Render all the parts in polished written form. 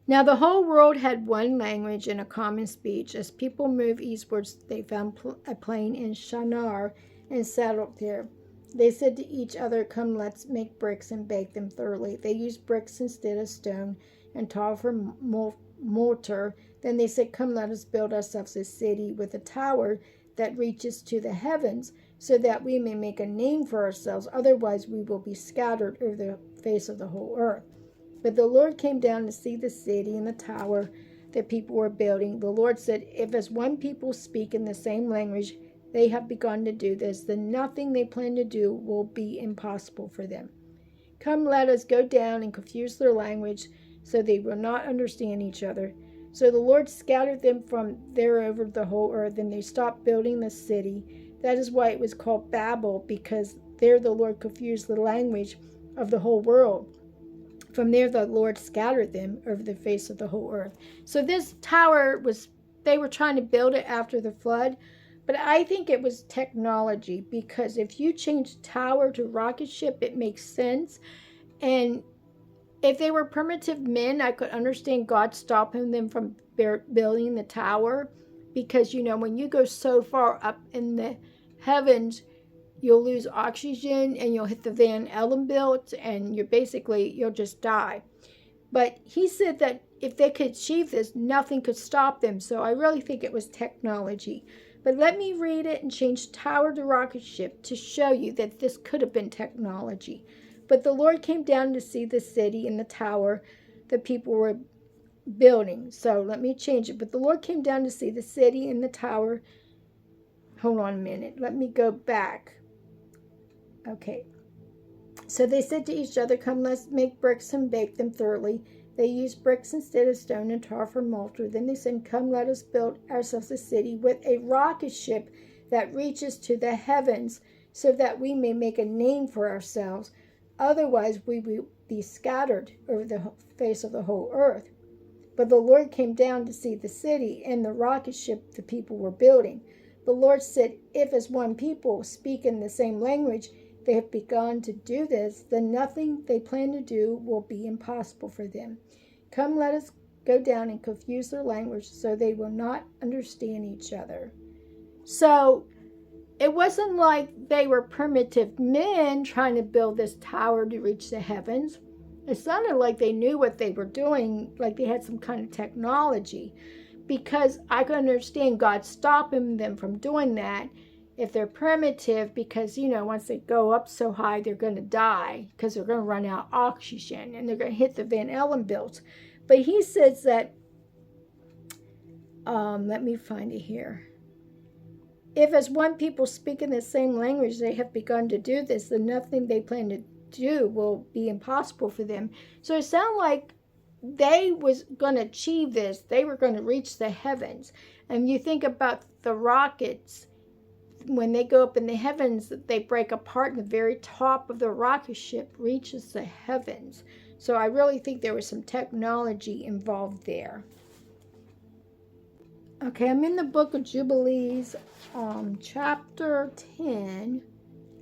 Now the whole world had one language and a common speech. As people moved eastwards, they found a plain in Shinar and settled there. They said to each other, "Come, let's make bricks and bake them thoroughly." They used bricks instead of stone and tar for mortar. Then they said, "Come, let us build ourselves a city with a tower that reaches to the heavens, so that we may make a name for ourselves. Otherwise, we will be scattered over the face of the whole earth." But the Lord came down to see the city and the tower that people were building. The Lord said, "If as one people speak in the same language they have begun to do this, then nothing they plan to do will be impossible for them. Come, let us go down and confuse their language, so they will not understand each other." So the Lord scattered them from there over the whole earth, and they stopped building the city. That is why it was called Babel, because there the Lord confused the language of the whole world. From there the Lord scattered them over the face of the whole earth. So this tower they were trying to build it after the flood, but I think it was technology, because if you change tower to rocket ship, it makes sense. And if they were primitive men, I could understand God stopping them from building the tower, because, when you go so far up in the heavens, you'll lose oxygen and you'll hit the Van Allen belt and you'll just die. But he said that if they could achieve this, nothing could stop them. So I really think it was technology. But let me read it and change tower to rocket ship to show you that this could have been technology. But the Lord came down to see the city and the tower the people were building. So let me change it. But the Lord came down to see the city and the tower. Hold on a minute. Let me go back. Okay. So they said to each other, "Come, let's make bricks and bake them thoroughly." They used bricks instead of stone and tar for mortar. Then they said, "Come, let us build ourselves a city with a rocket ship that reaches to the heavens, so that we may make a name for ourselves. Otherwise, we will be scattered over the face of the whole earth." But the Lord came down to see the city and the rocket ship the people were building. The Lord said, "If as one people speak in the same language they have begun to do this, then nothing they plan to do will be impossible for them. Come, let us go down and confuse their language, so they will not understand each other." So it wasn't like they were primitive men trying to build this tower to reach the heavens. It sounded like they knew what they were doing, like they had some kind of technology, because I can understand God stopping them from doing that if they're primitive, because, once they go up so high, they're going to die because they're going to run out of oxygen and they're going to hit the Van Allen belt. But he says that, let me find it here. If as one people speak in the same language they have begun to do this, then nothing they plan to do will be impossible for them. So it sounded like they was going to achieve this. They were going to reach the heavens. And you think about the rockets, when they go up in the heavens, they break apart and the very top of the rocket ship reaches the heavens. So I really think there was some technology involved there. Okay, I'm in the book of Jubilees, chapter 10.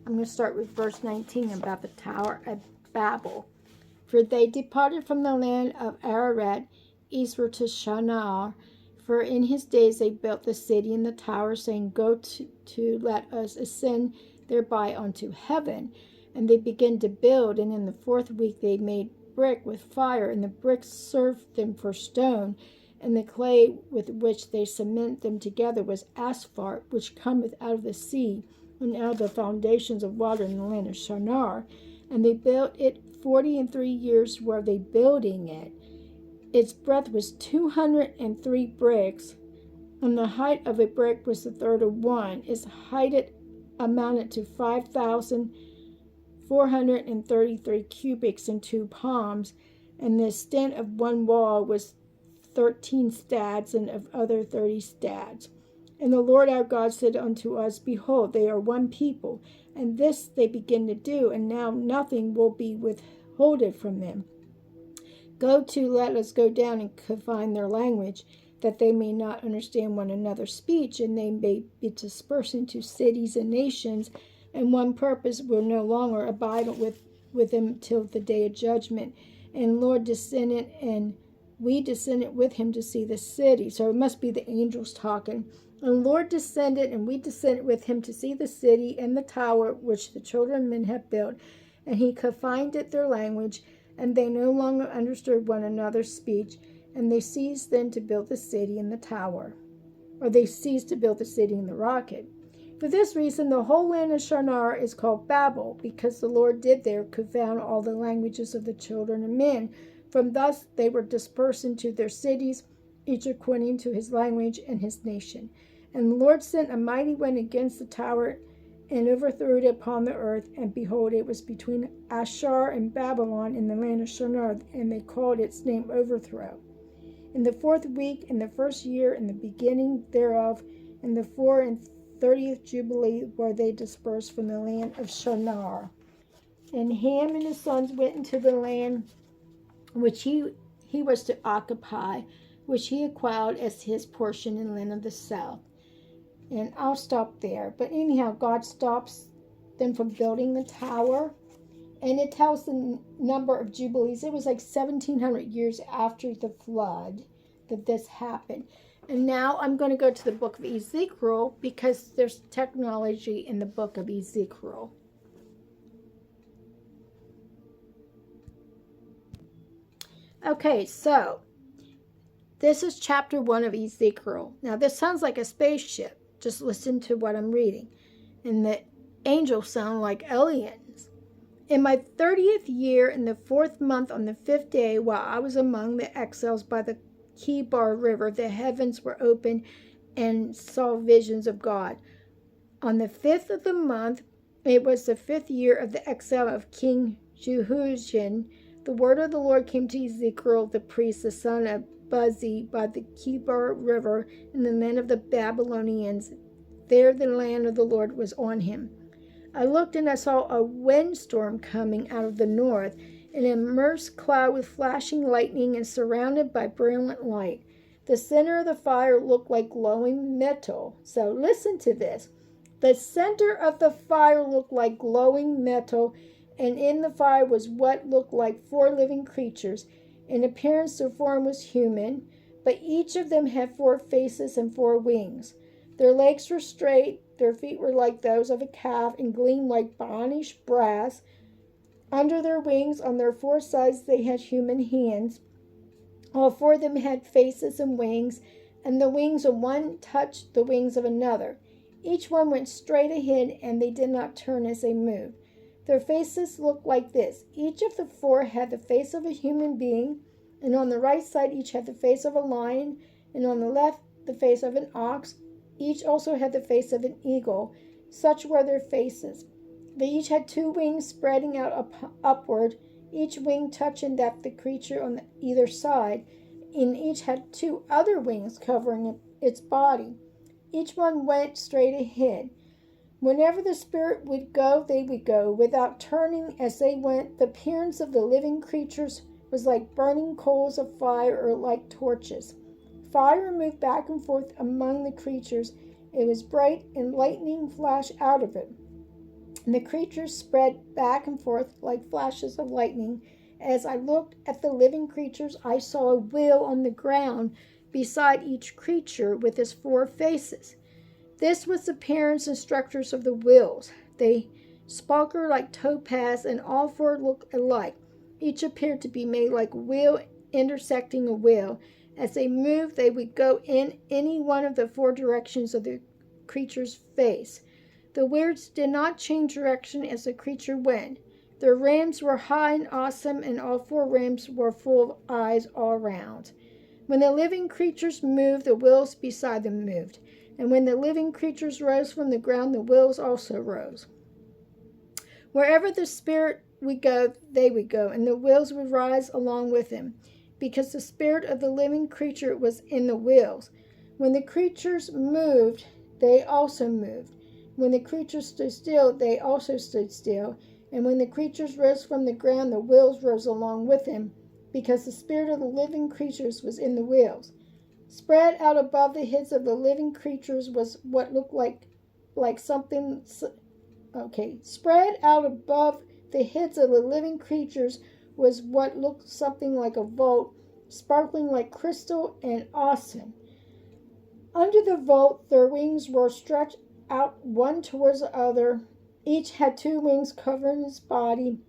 I'm going to start with verse 19 about the Tower of Babel. "For they departed from the land of Ararat eastward to Shinar. For in his days they built the city and the tower, saying, 'Go to let us ascend thereby unto heaven.' And they began to build, and in the 4th week they made brick with fire, and the bricks served them for stone, and the clay with which they cement them together was asphalt, which cometh out of the sea, and out of the foundations of water in the land of Shinar. And they built it 43 years were they building it. Its breadth was 203 bricks, and the height of a brick was the third of one. Its height amounted to 5,433 cubits and 2 palms, and the extent of one wall was 13 stads, and of other 30 stads. And the Lord our God said unto us, Behold, they are one people, and this they begin to do, and now nothing will be withholden from them. Let us go down and confine their language, that they may not understand one another's speech, and they may be dispersed into cities and nations, and one purpose will no longer abide with them till the day of judgment. And Lord descended and we descended with him to see the city. So it must be the angels talking. And the Lord descended, and we descended with him to see the city and the tower which the children of men have built. And he confined it their language, and they no longer understood one another's speech. And they ceased then to build the city and the tower. Or they ceased to build the city and the rocket. For this reason, the whole land of Shinar is called Babel, because the Lord did there confound all the languages of the children of men. From thus they were dispersed into their cities, each according to his language and his nation. And the Lord sent a mighty wind against the tower, and overthrew it upon the earth. And behold, it was between Ashur and Babylon in the land of Shinar, and they called its name Overthrow. In the 4th week, in the 1st year, in the beginning thereof, in the 34th Jubilee, were they dispersed from the land of Shinar. And Ham and his sons went into the land which he was to occupy, which he acquired as his portion in the land of the south. And I'll stop there. But anyhow, God stops them from building the tower. And it tells the number of jubilees. It was like 1,700 years after the flood that this happened. And now I'm going to go to the book of Ezekiel, because there's technology in the book of Ezekiel. Okay, so this is chapter 1 of Ezekiel. Now this sounds like a spaceship. Just listen to what I'm reading. And the angels sound like aliens. In my 30th year, in the 4th month, on the 5th day, while I was among the exiles by the Kebar River, the heavens were open and saw visions of God. On the 5th of the month, it was the 5th year of the exile of King Jehoiachin, the word of the Lord came to Ezekiel the priest, the son of Buzi, by the Kebar River, in the land of the Babylonians. There the land of the Lord was on him. I looked, and I saw a windstorm coming out of the north, an immersed cloud with flashing lightning and surrounded by brilliant light. The center of the fire looked like glowing metal. So listen to this. The center of the fire looked like glowing metal, and in the fire was what looked like 4 living creatures. In appearance, their form was human, but each of them had 4 faces and 4 wings. Their legs were straight, their feet were like those of a calf, and gleamed like burnished brass. Under their wings, on their 4 sides, they had human hands. All 4 of them had faces and wings, and the wings of one touched the wings of another. Each one went straight ahead, and they did not turn as they moved. Their faces looked like this. Each of the 4 had the face of a human being, and on the right side each had the face of a lion, and on the left the face of an ox. Each also had the face of an eagle. Such were their faces. They each had 2 wings spreading out upward, each wing touching that the creature on either side, and each had 2 other wings covering its body. Each one went straight ahead. Whenever the spirit would go, they would go, without turning as they went. The appearance of the living creatures was like burning coals of fire, or like torches. Fire moved back and forth among the creatures. It was bright, and lightning flashed out of it. And the creatures spread back and forth like flashes of lightning. As I looked at the living creatures, I saw a wheel on the ground beside each creature with its 4 faces. This was the appearance and structures of the wheels. They sparkled like topaz, and all 4 looked alike. Each appeared to be made like a wheel intersecting a wheel. As they moved, they would go in any one of the 4 directions of the creature's face. The wheels did not change direction as the creature went. Their rims were high and awesome, and all 4 rims were full of eyes all around. When the living creatures moved, the wheels beside them moved. And when the living creatures rose from the ground, the wheels also rose. Wherever the spirit would go, they would go, and the wheels would rise along with him, because the spirit of the living creature was in the wheels. When the creatures moved, they also moved. When the creatures stood still, they also stood still. And when the creatures rose from the ground, the wheels rose along with him, because the spirit of the living creatures was in the wheels. Spread out above the heads of the living creatures was what looked like something. Spread out above the heads of the living creatures was what looked something like a vault, sparkling like crystal and awesome. Under the vault, their wings were stretched out one towards the other. Each had 2 wings covering its body.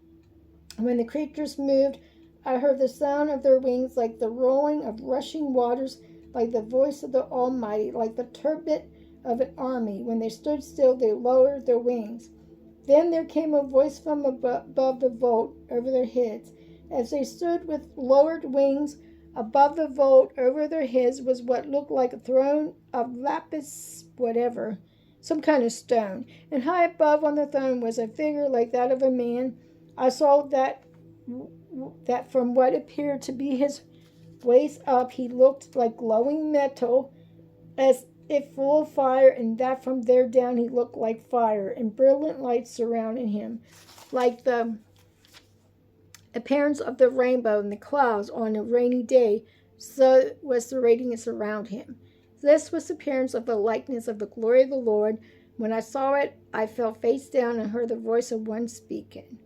When the creatures moved, I heard the sound of their wings like the rolling of rushing waters, like the voice of the Almighty, like the trumpet of an army. When they stood still, they lowered their wings. Then there came a voice from above the vault over their heads. As they stood with lowered wings, above the vault over their heads was what looked like a throne of lapis whatever, some kind of stone. And high above on the throne was a figure like that of a man. I saw that from what appeared to be his waist up, he looked like glowing metal, as if full of fire, and that from there down he looked like fire, and brilliant lights surrounding him, like the appearance of the rainbow in the clouds on a rainy day. So was the radiance around him. This was the appearance of the likeness of the glory of the Lord. When I saw it, I fell face down and heard the voice of one speaking.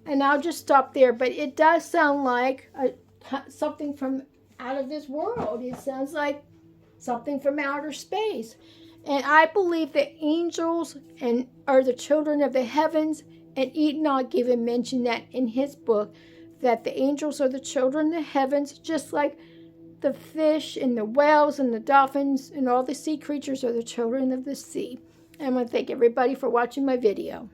And I'll just stop there, but it does sound like something from out of this world. It sounds like something from outer space. And I believe that angels are the children of the heavens, and Enoch even mentioned that in his book, that the angels are the children of the heavens, just like the fish and the whales and the dolphins and all the sea creatures are the children of the sea. And I want to thank everybody for watching my video.